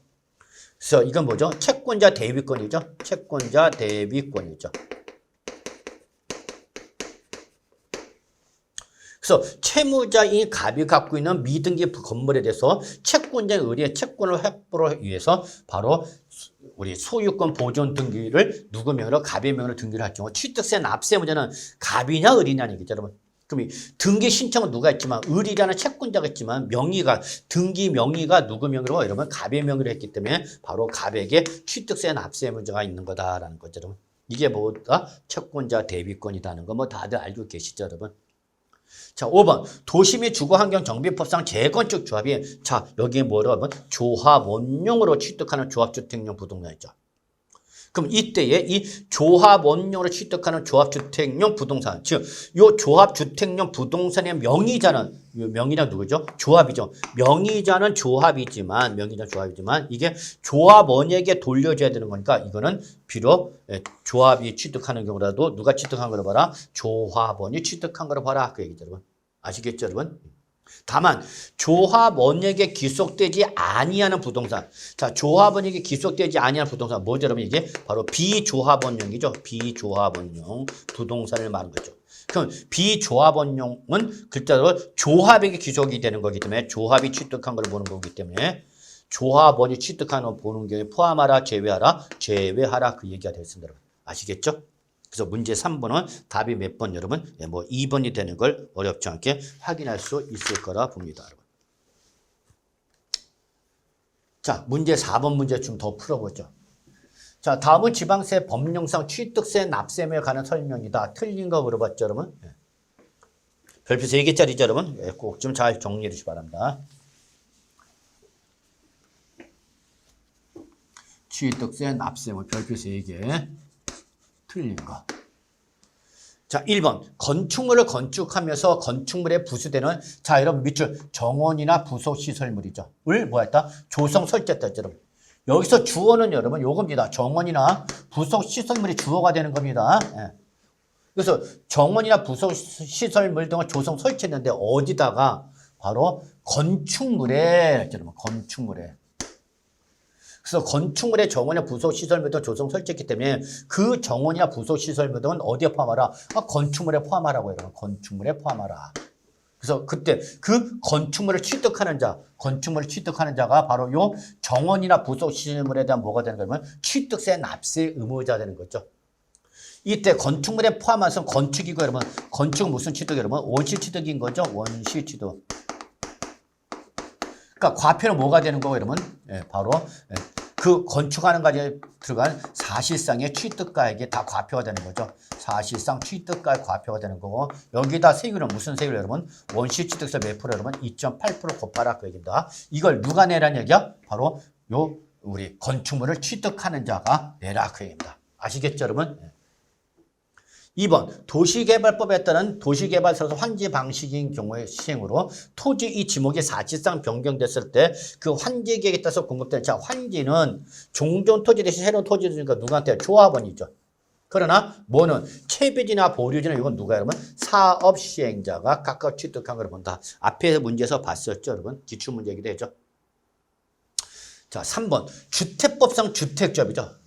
그래서 이건 뭐죠? 채권자 대위권이죠. 채권자 대위권이죠. 그래서 채무자인 갑이 갖고 있는 미등기 건물에 대해서 채권자의 을의 채권을 확보를 위해서 바로 우리 소유권 보존 등기를 누구 명의로? 갑의 명의로 등기를 할 경우 취득세 납세 문제는 갑이냐 을이냐는 얘기죠, 여러분. 그럼 이 등기 신청은 누가 했지만 을이라는 채권자가 있지만 명의가 등기 명의가 누구 명의로? 여러분 갑의 명의로 했기 때문에 바로 갑에게 취득세 납세 문제가 있는 거다라는 거죠, 여러분. 이게 뭐다? 채권자 대위권이라는 거 뭐 다들 알고 계시죠, 여러분. 자, 5번. 도시 및 주거환경정비법상 재건축 조합이 자, 여기에 뭐라고 하면 조합 원용으로 취득하는 조합주택용 부동산이죠. 그럼 이때에 이 조합 원용으로 취득하는 조합주택용 부동산, 즉, 이 조합주택용 부동산의 명의자는, 명의자 누구죠? 조합이죠. 명의자는 조합이지만, 이게 조합원에게 돌려줘야 되는 거니까 이거는 비록 조합이 취득하는 경우라도 누가 취득한 걸 봐라? 조합원이 취득한 걸 봐라. 그 얘기죠, 여러분. 아시겠죠, 여러분? 다만 조합원에게 귀속되지 아니하는 부동산. 자, 조합원에게 귀속되지 아니하는 부동산 뭐죠, 여러분? 이게 바로 비조합원용이죠. 비조합원용 부동산을 말하는 거죠. 그럼 비조합원용은 글자로 조합에게 귀속이 되는 거기 때문에 조합이 취득한 걸 보는 거기 때문에 조합원이 취득한 걸 보는 경우에 포함하라, 제외하라, 제외하라 그 얘기가 되겠습니다. 여러분. 아시겠죠? 그래서 문제 3번은 답이 몇 번 여러분? 뭐 2번이 되는 걸 어렵지 않게 확인할 수 있을 거라 봅니다. 여러분. 자, 문제 4번 문제 좀 더 풀어보죠. 자, 다음은 지방세 법령상 취득세 납세에 관한 설명이다. 틀린 거 물어봤죠, 여러분? 별표 3개짜리죠, 여러분? 꼭 좀 잘 정리해 주시기 바랍니다. 취득세 납세물 별표 3개. 틀린 거. 자, 1번. 건축물을 건축하면서 건축물에 부수되는 자, 여러분 밑줄 정원이나 부속시설물이죠. 을 뭐였다? 조성 설치했다, 여러분. 여기서 주어는 여러분 요겁니다. 정원이나 부속시설물이 주어가 되는 겁니다. 예. 그래서 정원이나 부속시설물 등을 조성 설치했는데 어디다가? 바로 건축물에, 여러분 건축물에. 그래서 건축물의 정원이나 부속시설물 등 조성 설치했기 때문에 그 정원이나 부속시설물 등은 어디에 포함하라? 건축물에 포함하라고 해요. 건축물에 포함하라. 그래서 그때 그 건축물을 취득하는 자, 건축물을 취득하는 자가 바로 요 정원이나 부속시설물에 대한 뭐가 되는 거냐면 취득세 납세 의무자 되는 거죠. 이때 건축물에 포함해서 건축이고 여러분, 건축 무슨 취득 여러분? 원시취득인 거죠. 원시취득. 그러니까 과표는 뭐가 되는 거고 여러분? 예, 바로 그 그 건축하는 과정에 들어간 사실상의 취득가액이 다 과표가 되는 거죠. 사실상 취득가액 과표가 되는 거고 여기다 세율은 무슨 세율 여러분? 원시 취득세 몇 프로 여러분? 2.8% 곱하라 그 얘기입니다. 이걸 누가 내라는 얘기야? 바로 요 우리 건축물을 취득하는 자가 내라 그 얘기입니다. 아시겠죠 여러분? 2번 도시개발법에 따른 도시개발사로서 환지 방식인 경우의 시행으로 토지 이 지목이 사실상 변경됐을 때 그 환지 계획에 따라서 공급되는 자 환지는 종전 토지 대신 새로운 토지를 주니까 누구한테? 조합원이죠. 그러나 뭐는 채비지나 보류지는 이건 누가 여러분? 사업 시행자가 각각 취득한 걸 본다. 앞에 문제에서 봤었죠 여러분? 기출문제이기도 했죠. 자 3번 주택법상 주택조합이죠.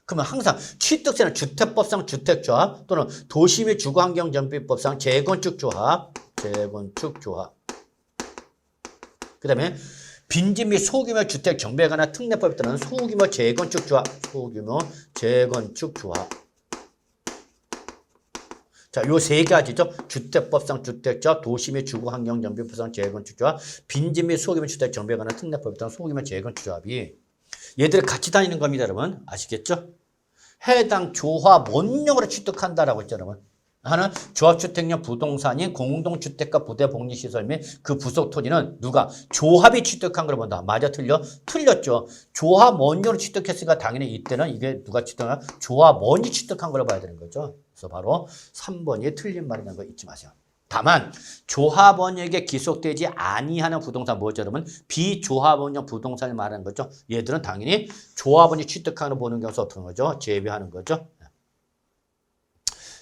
그러면 항상 취득세는 주택법상 주택조합 또는 도시 및 주거환경정비법상 재건축조합, 그 다음에 빈집 및 소규모 주택 정비에 관한 특례법에 따른 소규모 재건축조합, 자, 요 세 가지죠. 주택법상 주택조합, 도시 및 주거환경정비법상 재건축조합, 빈집 및 소규모 주택 정비에 관한 특례법에 따른 소규모 재건축조합이 얘들이 같이 다니는 겁니다, 여러분. 아시겠죠? 해당 조합 원령으로 취득한다라고 했죠, 여러분. 하나는 조합주택용 부동산인 공동주택과 부대복리시설 및 그 부속 토지는 누가? 조합이 취득한 걸 본다. 맞아, 틀려? 틀렸죠. 조합 원령으로 취득했으니까 당연히 이때는 이게 누가 취득한? 조합원이 취득한 걸 봐야 되는 거죠. 그래서 바로 3번이 틀린 말이라는 거 잊지 마세요. 다만 조합원에게 기속되지 아니하는 부동산 뭐죠 여러분? 비조합원형 부동산을 말하는 거죠. 얘들은 당연히 조합원이 취득하는 보는 경우서 어떤 거죠? 제외하는 거죠.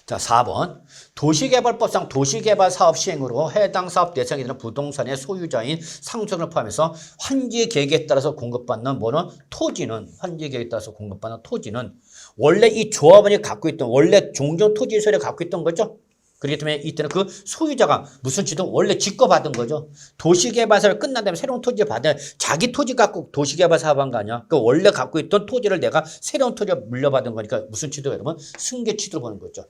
자 4번 도시개발법상 도시개발 사업 시행으로 해당 사업 대상이 되는 부동산의 소유자인 상속을 포함해서 환지 계획에 따라서 공급받는 뭐는 토지는 환지 계획에 따라서 공급받는 토지는 원래 이 조합원이 갖고 있던 원래 종전 토지 소유를 갖고 있던 거죠. 그렇기 때문에 이때는 그 소유자가 무슨 취득 원래 직거받은 거죠. 도시개발사를 끝난 다음에 새로운 토지를 받으면 자기 토지 갖고 도시개발 사업한 거 아니야. 그 원래 갖고 있던 토지를 내가 새로운 토지를 물려받은 거니까 무슨 취득 여러분? 승계 취득을 보는 거죠.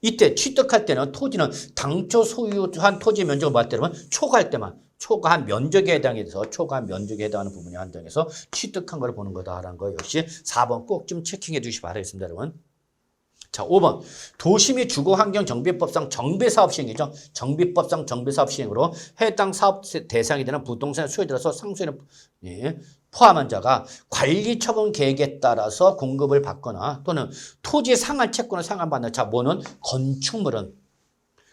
이때 취득할 때는 토지는 당초 소유한 토지 면적을 봤을 때는 초과할 때만 초과한 면적에 해당해서 초과한 면적에 해당하는 부분에 한정해서 취득한 걸 보는 거다라는 거 역시 4번 꼭 좀 체킹해 주시기 바라겠습니다, 여러분. 자, 5번. 도시 및 주거환경정비법상 정비사업 시행이죠. 정비법상 정비사업 시행으로 해당 사업 대상이 되는 부동산의 소유자로서 상수에는 포함한 자가 관리처분 계획에 따라서 공급을 받거나 또는 토지 상한 채권을 상환받는 자, 뭐는 건축물은.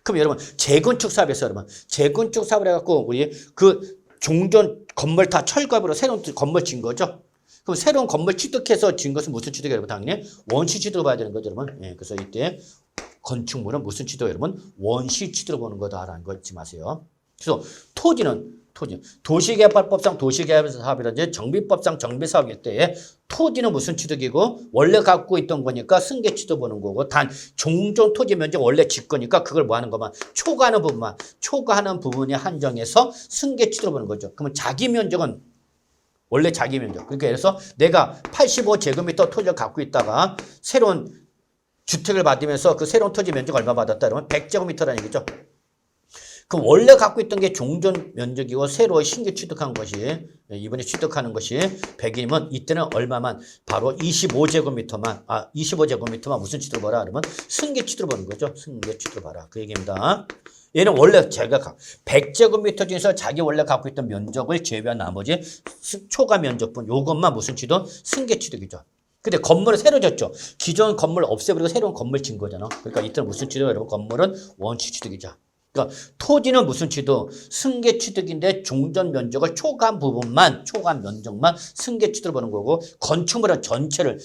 그럼 여러분, 재건축 사업에서 여러분, 재건축 사업을 해갖고 우리 그 종전 건물 다 철거하고 새로운 건물 진 거죠. 그럼 새로운 건물 취득해서 진 것은 무슨 취득이에요, 여러분? 당연히 원시 취득을 봐야 되는 거죠, 여러분. 예, 그래서 이때 건축물은 무슨 취득이에요, 여러분? 원시 취득을 보는 거다라는 거 잊지 마세요. 그래서 토지는 도시개발법상 도시개발사업이라든지 정비법상 정비사업일 때에 토지는 무슨 취득이고 원래 갖고 있던 거니까 승계 취득 보는 거고 단 종전 토지 면적 원래 집 거니까 그걸 뭐 하는 것만 초과하는 부분이 한정해서 승계 취득을 보는 거죠. 그러면 자기 면적은 원래 자기 면적. 그러니까 예를 들어서 내가 85제곱미터 토지를 갖고 있다가 새로운 주택을 받으면서 그 새로운 토지 면적 얼마 받았다 그러면 100제곱미터라는 얘기죠. 그럼 원래 갖고 있던 게 종전 면적이고 새로 신규 취득한 것이 이번에 취득하는 것이 100이면 이때는 얼마만 바로 25제곱미터만 무슨 취득을 봐라 그러면 승계 취득을 보는 거죠. 승계 취득을 봐라. 그 얘기입니다. 얘는 원래 제가 100제곱미터 중에서 자기 원래 갖고 있던 면적을 제외한 나머지 초과 면적분 요것만 무슨 취득? 승계 취득이죠. 근데 건물을 새로 졌죠. 기존 건물 없애버리고 새로운 건물 진 거잖아. 그러니까 이때는 무슨 취득이에요? 여러분 건물은 원시 취득이죠. 그러니까 토지는 무슨 취득? 승계 취득인데 종전 면적을 초과한 면적만 승계 취득을 보는 거고 건축물 전체를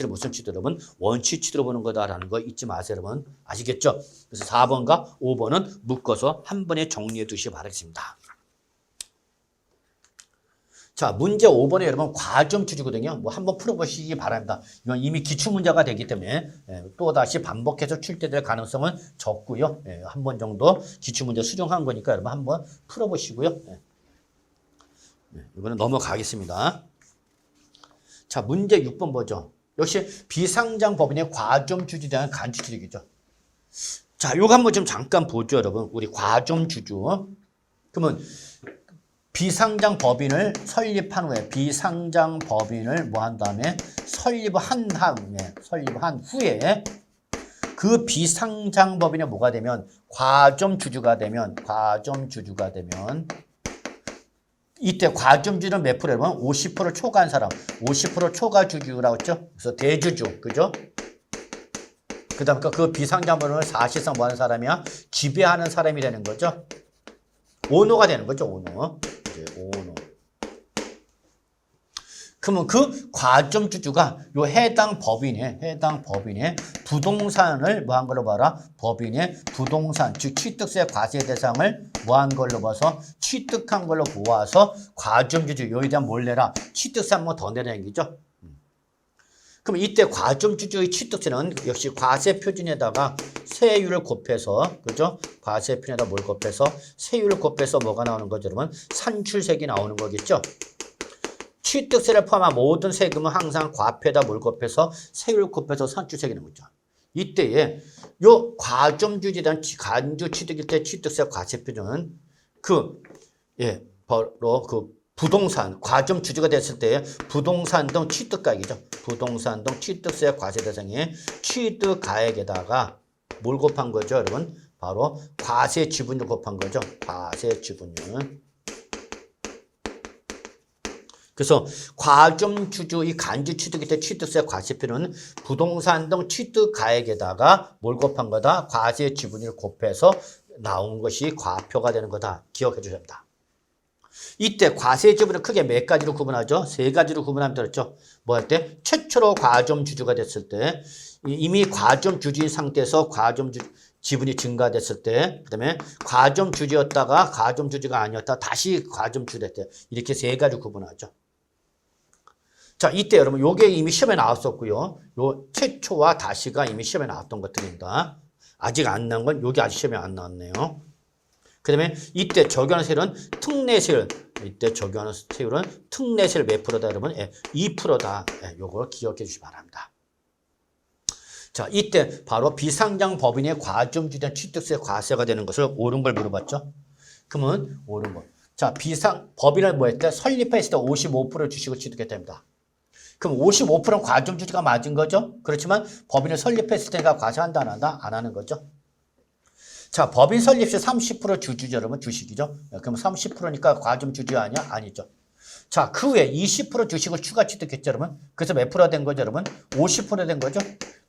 무슨 취득 여러분? 원시 취득을 보는 거다라는 거 잊지 마세요, 여러분. 아시겠죠? 그래서 4번과 5번은 묶어서 한 번에 정리해 두시기 바라겠습니다. 자, 문제 5번에 여러분 과점 주제거든요. 뭐 한번 풀어보시기 바랍니다. 이건 이미 기출문제가 되기 때문에 또다시 반복해서 출제될 가능성은 적고요. 한 번 정도 기출문제 수정한 거니까 여러분 한번 풀어보시고요. 이거는 넘어가겠습니다. 자, 문제 6번 보죠. 역시 비상장 법인의 과점 주주에 대한 간주 주제이죠. 자, 이거 한번 좀 잠깐 보죠, 여러분. 우리 과점 주주. 그러면 비상장 법인을 설립한 후에 비상장 법인을 뭐 한 다음에 설립한 후에 그 비상장 법인이 뭐가 되면 과점주주가 되면 이때 과점주주는 몇 프로냐면 50% 초과한 사람 50% 초과 주주라고 했죠. 그래서 대주주 그죠? 그 다음에 그 비상장 법인을 사실상 뭐 하는 사람이야? 지배하는 사람이 되는 거죠. 오너가 되는 거죠. 오너. 이제 오너. 그러면 그 과점주주가 요 해당 법인의 부동산을 뭐 한 걸로 봐라? 법인의 부동산, 즉 취득세 과세 대상을 뭐 한 걸로 봐서 취득한 걸로 보아서 과점주주 여기에 대한 뭘 내라? 취득세 한 번 더 내라는 얘기죠. 그럼 이때 과점주주의 취득세는 역시 과세 표준에다가 세율을 곱해서 그죠? 과세 표준에다 뭘 곱해서 세율을 곱해서 뭐가 나오는 거죠, 여러분? 산출세액이 나오는 거겠죠? 취득세를 포함한 모든 세금은 항상 과표에다 뭘 곱해서 세율을 곱해서 산출세액이 나오는 거죠. 이때에 요 과점주주에 대한 간주 취득일 때 취득세 과세 표준은 바로 그 부동산, 과점 주주가 됐을 때 부동산 등 취득가액이죠. 부동산 등 취득세 과세 대상의 취득가액에다가 뭘 곱한 거죠, 여러분? 바로 과세 지분율 곱한 거죠. 과세 지분율. 그래서 과점 주주 이 간주 취득일 때 취득세 과세표는 부동산 등 취득가액에다가 뭘 곱한 거다? 과세 지분율 곱해서 나온 것이 과표가 되는 거다. 기억해 주셔야 합니다. 이때 과세 지분을 크게 몇 가지로 구분하죠? 세 가지로 구분하면 들었죠. 뭐 할 때? 최초로 과점 주주가 됐을 때, 이미 과점 주주인 상태에서 과점 지분이 증가됐을 때, 그 다음에 과점 주주였다가 과점 주주가 아니었다 다시 과점 주주 됐을 때, 이렇게 세 가지 구분하죠. 자, 이때 여러분 요게 이미 시험에 나왔었고요. 요 최초와 다시가 이미 시험에 나왔던 것들입니다. 아직 안 나온 건 요게 아직 시험에 안 나왔네요. 그 다음에 이때 적용하는 세율은 특례세율. 이때 적용하는 세율은 특례세율 몇 프로다 여러분? 2%다. 요걸 기억해 주시기 바랍니다. 자, 이때 바로 비상장 법인의 과점주주에 대한 취득세 과세가 되는 것을 옳은 걸 물어봤죠. 그러면 옳은 거. 자, 법인을 뭐 했대? 설립했을 때 55% 주식을 취득했답니다. 그럼 55%는 과점주주가 맞은 거죠? 그렇지만 법인을 설립했을 때가 과세한다 안 한다? 안 하는 거죠. 자, 법인 설립 시 30% 주주죠, 여러분. 주식이죠. 그럼 30%니까 과점 주주 아니야? 아니죠. 자, 그 후에 20% 주식을 추가 취득했죠, 여러분. 그래서 몇 프로가 된 거죠, 여러분? 50% 된 거죠.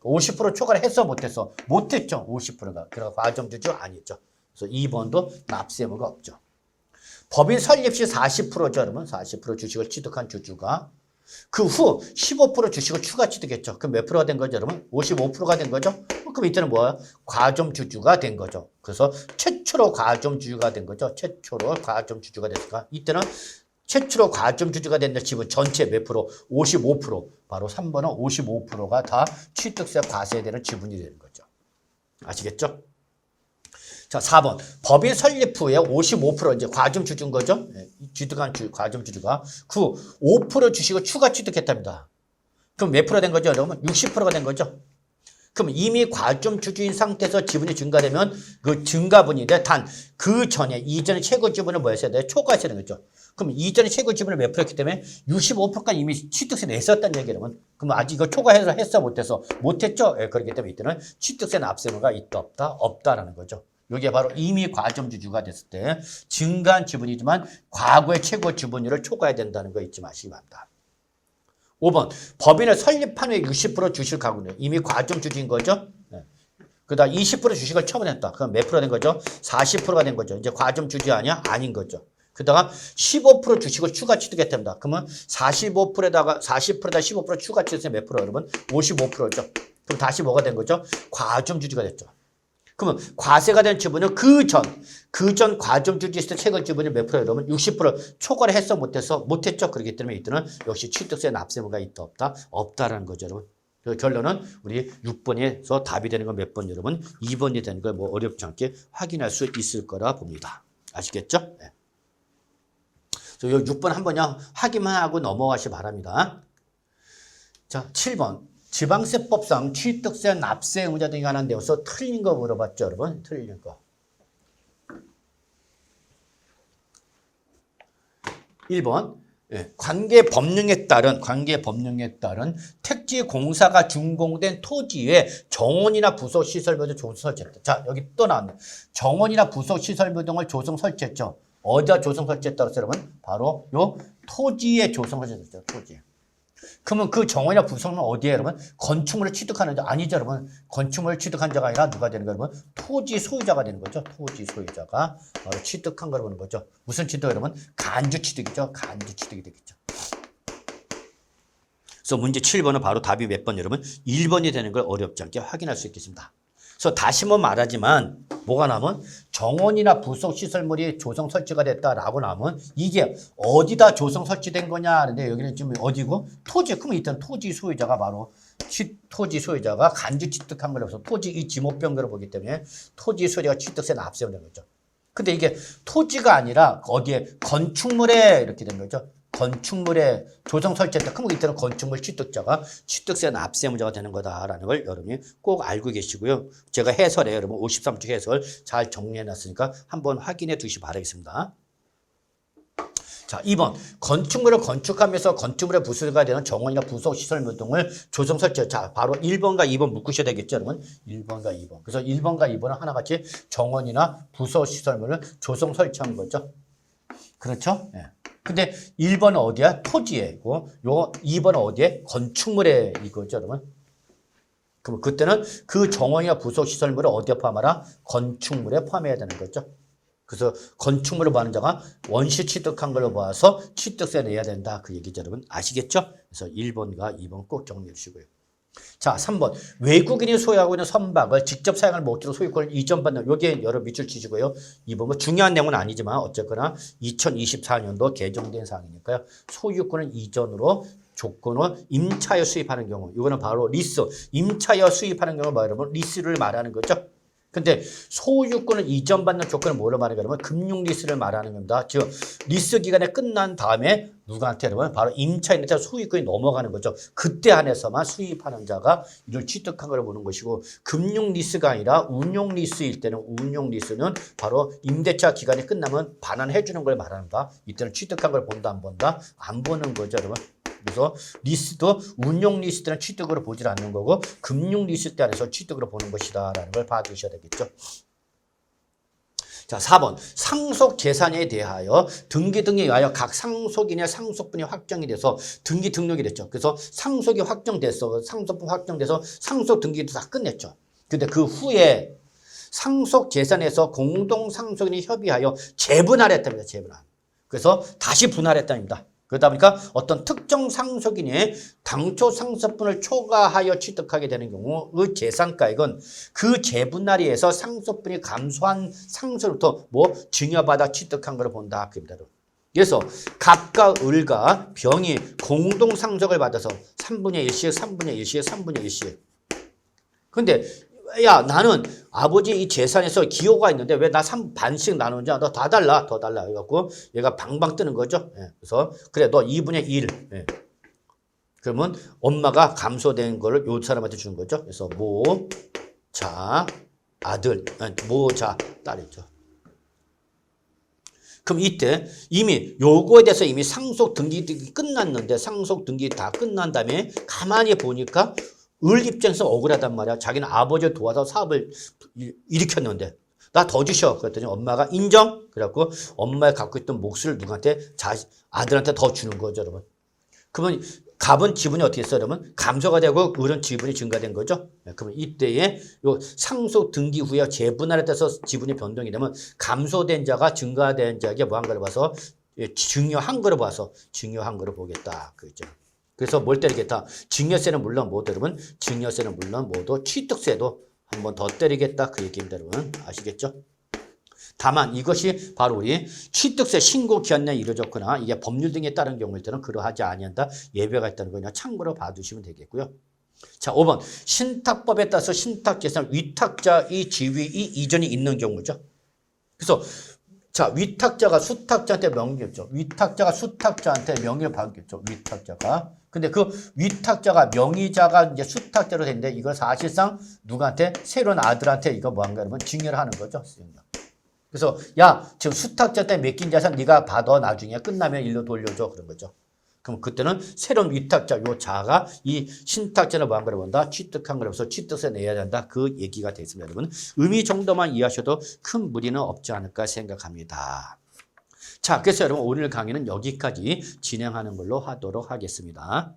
50% 초과를 했어, 못했어? 못했죠, 50%가. 그래서 과점 주주 아니죠. 그래서 2번도 납세 의무가 없죠. 법인 설립 시 40%죠, 여러분. 40% 주식을 취득한 주주가. 그 후 15% 주식을 추가 취득했죠. 그럼 몇 프로가 된 거죠, 여러분? 55%가 된 거죠? 그럼 이때는 뭐야? 과점 주주가 된 거죠. 그래서 최초로 과점 주주가 된 거죠. 최초로 과점 주주가 됐으니까 이때는 최초로 과점 주주가 된 지분 전체 몇 프로? 55%. 바로 3번은 55%가 다 취득세 과세되는 지분이 되는 거죠. 아시겠죠? 자, 4번. 법인 설립 후에 55% 이제 과점 주주인 거죠. 취득한 과점 주주가 그 5% 주식을 추가 취득했답니다. 그럼 몇 프로 된 거죠, 여러분? 60%가 된 거죠. 그럼 이미 과점 주주인 상태에서 지분이 증가되면 그 증가분인데 단 그 전에 이전에 최고 지분을 뭐 했어야 돼요? 초과했어야 되는 거죠. 그럼 이전에 최고 지분을 몇 프로 했기 때문에 65%까지 이미 취득세 냈었다는 얘기라면 그럼 아직 이거 초과해서 했어 못해서 못했죠? 그렇기 때문에 이때는 취득세 납세무가 있다 없다? 없다라는 거죠. 이게 바로 이미 과점 주주가 됐을 때 증가한 지분이지만 과거의 최고 지분율을 초과해야 된다는 거 잊지 마시기 바랍니다. 5번 법인을 설립한 후에 60% 주식을 갖고 있는 이미 과점 주주인 거죠. 그다음 20% 주식을 처분했다. 그럼 몇 프로 된 거죠? 40%가 된 거죠. 이제 과점 주주 아니야? 아닌 거죠. 그다가 15% 주식을 추가 취득했답니다. 그러면 40%에다 15% 추가 취득해서 몇 프로 여러분? 55%죠. 그럼 다시 뭐가 된 거죠? 과점 주주가 됐죠. 그러면 과세가 된 지분은 그 전 과점 주주 있을 때 최고 지분이 몇 프로 여러분? 60% 초과를 했어 못했어? 못했죠. 그렇기 때문에 이때는 역시 취득세 납세무가 있다 없다? 없다라는 거죠, 여러분. 그래서 결론은 우리 6번에서 답이 되는 건 몇 번 여러분? 2번이 되는 걸 뭐 어렵지 않게 확인할 수 있을 거라 봅니다. 아시겠죠? 네. 그래서 6번 한번요 확인만 하고 넘어가시 바랍니다. 자, 7번. 지방세법상 취득세 납세 의무자 등에 관한 내용에서 틀린 거 물어봤죠, 여러분? 틀린 거. 1번. 예, 관계 법령에 따른 택지 공사가 준공된 토지에 정원이나 부속 시설 등 조성 설치했다. 자, 여기 또 나왔네. 정원이나 부속 시설 등을 조성 설치했죠. 어디다 조성 설치했다고 했어요, 여러분? 바로 요 토지에 조성 설치했죠. 토지. 그러면 그 정원이나 부속은 어디에 여러분? 건축물을 취득하는 자 아니죠, 여러분? 건축물을 취득한 자가 아니라 누가 되는 거예요, 여러분? 토지 소유자가 되는 거죠. 토지 소유자가 바로 취득한 걸 보는 거죠. 무슨 취득, 여러분? 간주 취득이죠. 간주 취득이 되겠죠. 그래서 문제 7번은 바로 답이 몇 번, 여러분? 1번이 되는 걸 어렵지 않게 확인할 수 있겠습니다. 그래서 다시 한번 말하지만 뭐가 나면 정원이나 부속 시설물이 조성 설치가 됐다라고 나면 이게 어디다 조성 설치된 거냐 근데 여기는 지금 어디고 토지. 그럼 일단 토지 소유자가 바로 토지 소유자가 간주 취득한 거라서 토지 이 지목변경을 보기 때문에 토지 소유자가 취득세는 앞세우는 거죠. 근데 이게 토지가 아니라 어디에 건축물에 이렇게 된 거죠. 건축물에 조성 설치했다. 그럼 이때는 건축물 취득자가 취득세는 앞세무자가 되는 거다라는 걸 여러분이 꼭 알고 계시고요. 제가 해설에 여러분 53쪽 해설 잘 정리해놨으니까 한번 확인해 두시기 바라겠습니다. 자, 2번. 건축물을 건축하면서 건축물의 부수가 되는 정원이나 부속 시설물 등을 조성 설치. 자, 바로 1번과 2번 묶으셔야 되겠죠, 여러분? 1번과 2번. 그래서 1번과 2번은 하나같이 정원이나 부속 시설물을 조성 설치한 거죠. 그렇죠? 예. 근데 1번은 어디야? 토지에고, 요 2번은 어디에? 건축물에 이거죠, 여러분. 그럼 그때는 그 정원이나 부속 시설물을 어디에 포함하라? 건축물에 포함해야 되는 거죠. 그래서 건축물을 보는 자가 원시 취득한 걸로 봐서 취득세 내야 된다. 그 얘기죠, 여러분. 아시겠죠? 그래서 1번과 2번 꼭 정리해 주시고요. 자, 3번. 외국인이 소유하고 있는 선박을 직접 사용할 목적으로 소유권을 이전받는, 여기에 여러 밑줄 치시고요. 2번 뭐 중요한 내용은 아니지만 어쨌거나 2024년도 개정된 사항이니까요. 소유권을 이전으로 조건을 임차여 수입하는 경우, 이거는 바로 리스, 임차여 수입하는 경우 뭐 여러분 리스를 말하는 거죠. 근데 소유권을 이전받는 조건을 뭐로 말하는 거냐면 금융 리스를 말하는 겁니다. 즉 리스 기간이 끝난 다음에 누구한테 여러분 바로 임차인한테 소유권이 넘어가는 거죠. 그때 한해서만 수입하는 자가 이를 취득한 걸 보는 것이고, 금융 리스가 아니라 운용 리스일 때는 운용 리스는 바로 임대차 기간이 끝나면 반환해 주는 걸 말합니다. 이때는 취득한 걸 본다 안 본다? 안 보는 거죠, 여러분. 그래서 리스도 운용 리스 때는 취득으로 보질 않는 거고 금융 리스 때 안에서 취득으로 보는 것이다 라는 걸 봐두셔야 되겠죠. 자, 4번. 상속 재산에 대하여 등기 등에 의하여 각 상속인의 상속분이 확정이 돼서 등기 등록이 됐죠. 그래서 상속이 확정됐어. 상속분 확정돼서 상속 등기도 다 끝냈죠. 근데 그 후에 상속 재산에서 공동 상속인이 협의하여 재분할했답니다. 재분할. 그래서 다시 분할했답니다. 그러다 보니까 어떤 특정 상속인이 당초 상속분을 초과하여 취득하게 되는 경우 그 재산가액은 그 재분할에서 상속분이 감소한 상속으로부터 뭐 증여받아 취득한 걸 본다. 그래서 갑과 을과 병이 공동 상속을 받아서 3분의 1씩 3분의 1씩 3분의 1씩. 근데 야, 나는 아버지 이 재산에서 기호가 있는데 왜 나 반씩 나누는지 너 다 달라, 더 달라. 해갖고 얘가 방방 뜨는 거죠. 예. 그래서 그래, 너 2분의 1. 예. 그러면 엄마가 감소된 거를 요 사람한테 주는 거죠. 그래서 모, 자, 아들, 모, 자, 딸이죠. 그럼 이때 이미 요거에 대해서 이미 상속 등기 끝났는데 상속 등기 다 끝난 다음에 가만히 보니까 을 입장에서 억울하단 말이야. 자기는 아버지를 도와서 사업을 일으켰는데 나 더 주셔. 그랬더니 엄마가 인정. 그래갖고 엄마가 갖고 있던 몫을 누구한테 아들한테 더 주는 거죠, 여러분. 그러면 갑은 지분이 어떻게 했어요, 여러분? 감소가 되고 을은 지분이 증가된 거죠. 그러면 이때에 요 상속 등기 후에 재분할에 따라서 지분이 변동이 되면 감소된 자가 증가된 자에게 뭐 한 거를 봐서 증여한 거를 봐서 증여한 거를 보겠다. 그죠. 그래서 뭘 때리겠다. 증여세는 물론 모두 여러분, 증여세는 물론 모두 취득세도 한 번 더 때리겠다. 그 얘기입니다, 여러분. 아시겠죠? 다만 이것이 바로 우리 취득세 신고 기한 내에 이루어졌거나 이게 법률 등에 따른 경우일 때는 그러하지 아니한다. 예외가 있다는 거 그냥 참고로 봐두시면 되겠고요. 자, 5번. 신탁법에 따라서 신탁재산 위탁자의 지위의 이전이 있는 경우죠. 그래서 자, 위탁자가 수탁자한테 명의였죠. 위탁자가 수탁자한테 명의를 받겠죠. 위탁자가. 근데 그 위탁자가 명의자가 이제 수탁자로 됐는데 이걸 사실상 누구한테 새로운 아들한테 이거 뭐한가 그러면 증여를 하는 거죠. 그래서 야 지금 수탁자 때 맡긴 자산 네가 받아 나중에 끝나면 일로 돌려줘 그런 거죠. 그럼 그때는 새로운 위탁자 요 자가 이 신탁자를 뭐한 거를 본다 취득한 거라서 취득세 내야 된다 그 얘기가 되겠습니다. 여러분 의미 정도만 이해하셔도 큰 무리는 없지 않을까 생각합니다. 자 그래서 여러분 오늘 강의는 여기까지 진행하는 걸로 하도록 하겠습니다.